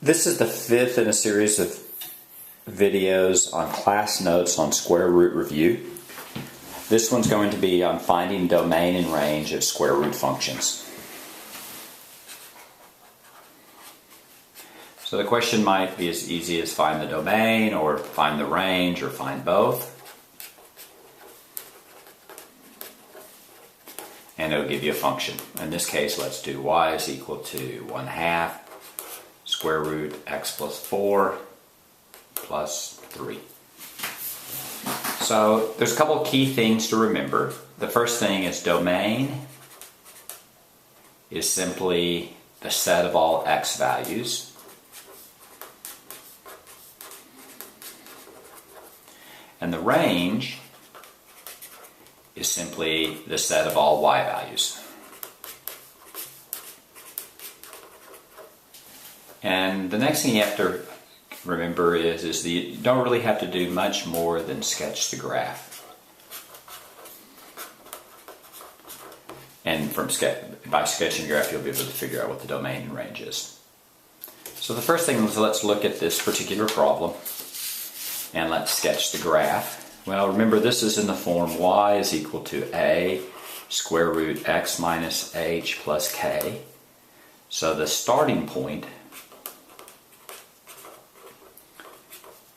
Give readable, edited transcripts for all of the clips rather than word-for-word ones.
This is the fifth in a series of videos on class notes on square root review. This one's going to be on finding domain and range of square root functions. So the question might be as easy as find the domain or find the range or find both. And it'll give you a function. In this case, let's do y is equal to 1/2 square root x plus 4 plus 3. So there's a couple of key things to remember. The first thing is domain is simply the set of all x values. And the range is simply the set of all y values. And the next thing you have to remember is that you don't really have to do much more than sketch the graph. And by sketching the graph, you'll be able to figure out what the domain and range is. So the first thing is, let's look at this particular problem and let's sketch the graph. Well, remember, this is in the form y is equal to a square root x minus h plus k. So the starting point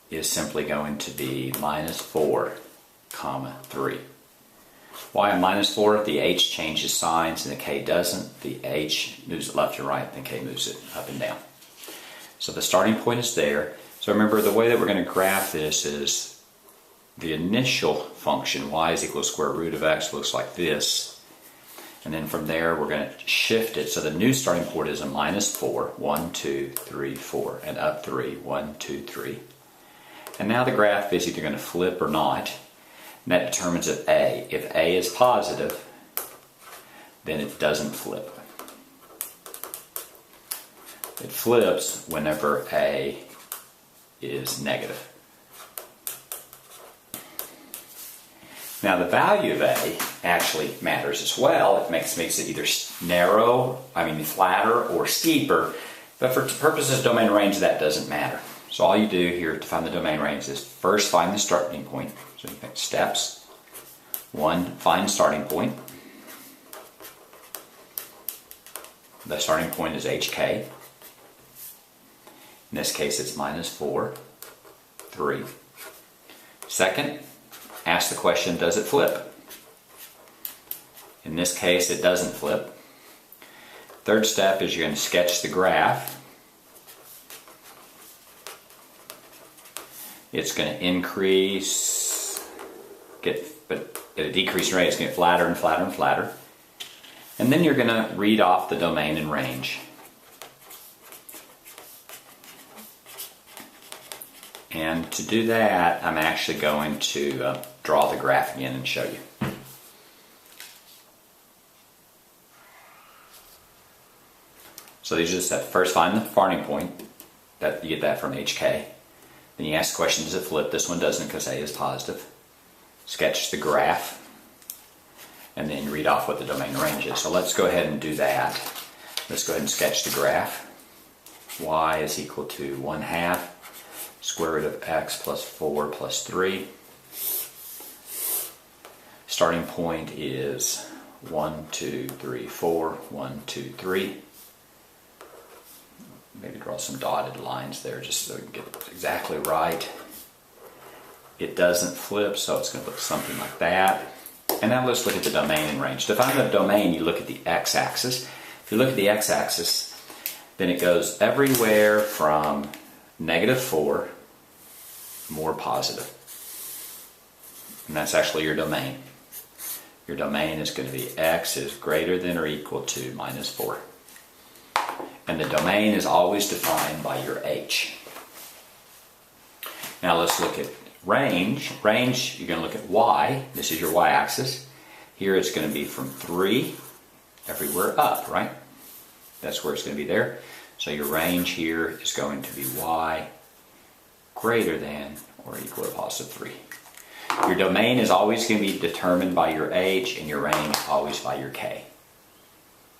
is simply going to be minus 4, comma 3. Why a minus 4? The h changes signs and the k doesn't. The h moves it left and right, and the k moves it up and down. So the starting point is there. So remember, the way that we're going to graph this is the initial function, y is equal to square root of x, looks like this. And then from there, we're going to shift it. So the new starting point is a minus 4, 1, 2, 3, 4, and up 3, 1, 2, 3. And now the graph is either going to flip or not. And that determines if A is positive, then it doesn't flip. It flips whenever A is negative. Now the value of A actually matters as well. It makes it either flatter or steeper, but for purposes of domain range, that doesn't matter. So all you do here to find the domain range is first find the starting point. So you make steps. 1, find starting point. The starting point is hk. In this case, it's minus 4, 3. Second, ask the question, does it flip? In this case, it doesn't flip. Third step is you're going to sketch the graph. It's going to increase, but at a decreasing rate, it's going to get flatter and flatter and flatter. And then you're going to read off the domain and range. And to do that, I'm actually going to draw the graph again and show you. So these are just that. First, find the starting point. That you get that from HK. Then you ask the question, does it flip? This one doesn't because A is positive. Sketch the graph. And then read off what the domain and range is. So let's go ahead and do that. Let's go ahead and sketch the graph. Y is equal to 1/2 square root of x plus 4 plus 3. Starting point is 1, 2, 3, 4, 1, 2, 3. Maybe draw some dotted lines there just so we can get it exactly right. It doesn't flip, so it's going to look something like that. And now let's look at the domain and range. To find the domain, you look at the x-axis. If you look at the x-axis, then it goes everywhere from negative 4, more positive. And that's actually your domain. Your domain is going to be x is greater than or equal to minus 4. And the domain is always defined by your h. Now let's look at range. Range, you're going to look at y. This is your y-axis. Here it's going to be from 3 everywhere up, right? That's where it's going to be there. So your range here is going to be y greater than or equal to positive 3. Your domain is always going to be determined by your h, and your range always by your k.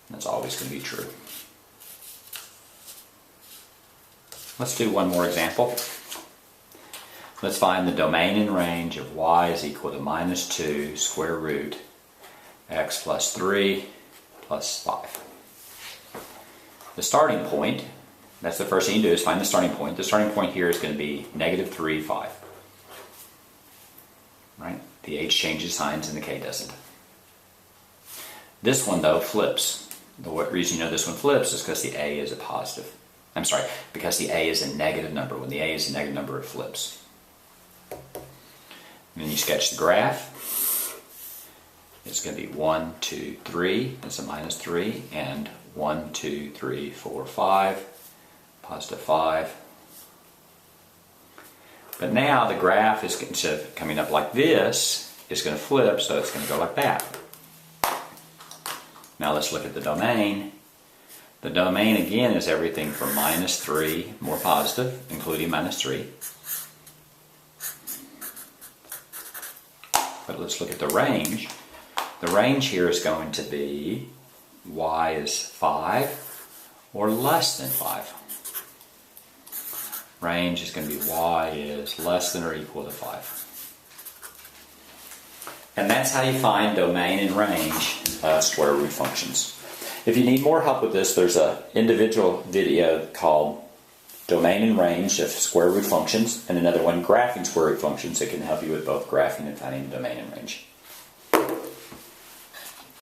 That's always going to be true. Let's do one more example. Let's find the domain and range of y is equal to minus 2 square root x plus 3 plus 5. The starting point, that's the first thing you do, is find the starting point. The starting point here is going to be negative 3, 5. Right? The h changes signs and the k doesn't. This one, though, flips. The reason you know this one flips is because the a is a positive. I'm sorry, because the a is a negative number. When the a is a negative number, it flips. And then you sketch the graph. It's going to be 1, 2, 3. That's a minus 3. And 1, 2, 3, 4, 5. Positive 5. But now the graph is, instead of coming up like this, it's going to flip, so it's going to go like that. Now let's look at the domain. The domain again is everything from minus 3, more positive, including minus 3. But let's look at the range. The range here is going to be y is 5 or less than 5. Range is going to be y is less than or equal to 5. And that's how you find domain and range of square root functions. If you need more help with this, there's an individual video called Domain and Range of Square Root Functions, and another one, Graphing Square Root Functions, that can help you with both graphing and finding domain and range.